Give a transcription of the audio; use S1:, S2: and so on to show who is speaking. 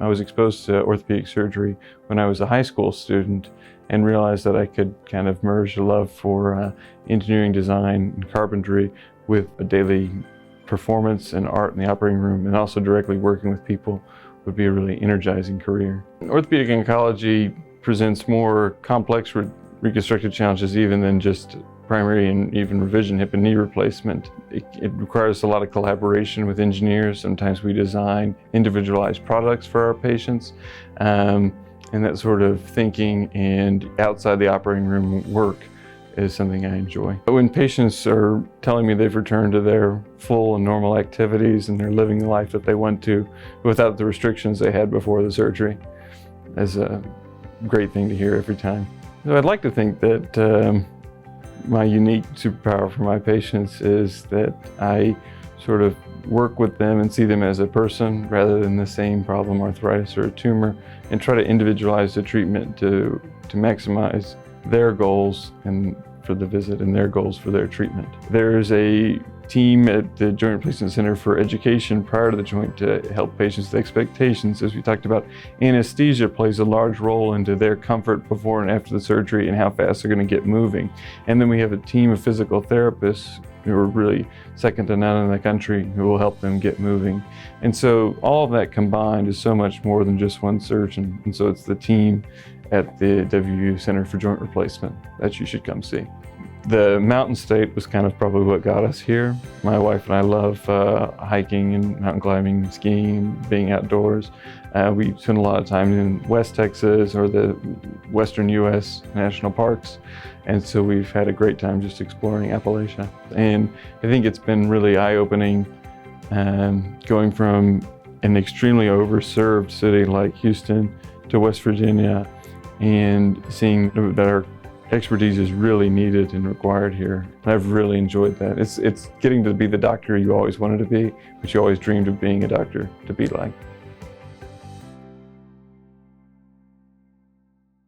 S1: I was exposed to orthopedic surgery when I was a high school student and realized that I could kind of merge a love for engineering design and carpentry with a daily performance and art in the operating room, and also directly working with people would be a really energizing career. Orthopedic oncology presents more complex reconstructive challenges even than just primary and even revision hip and knee replacement. It requires a lot of collaboration with engineers. Sometimes we design individualized products for our patients. And that sort of thinking and outside the operating room work is something I enjoy. But when patients are telling me they've returned to their full and normal activities and they're living the life that they want to without the restrictions they had before the surgery, is a great thing to hear every time. So I'd like to think that my unique superpower for my patients is that I sort of work with them and see them as a person rather than the same problem, arthritis or a tumor, and try to individualize the treatment to maximize their goals and for the visit and their goals for their treatment. There's a team at the Joint Replacement Center for education prior to the joint to help patients with expectations. As we talked about, anesthesia plays a large role into their comfort before and after the surgery and how fast they're going to get moving. And then we have a team of physical therapists who are really second to none in the country who will help them get moving. And so all of that combined is so much more than just one surgeon. And so it's the team at the WVU Center for Joint Replacement that you should come see. The mountain state was kind of probably what got us here. My wife and I love hiking and mountain climbing, skiing, being outdoors. We spend a lot of time in West Texas or the Western US national parks. And so we've had a great time just exploring Appalachia. And I think it's been really eye-opening going from an extremely overserved city like Houston to West Virginia and seeing that our expertise is really needed and required here. I've really enjoyed that. It's getting to be the doctor you always wanted to be, but you always dreamed of being a doctor to be like.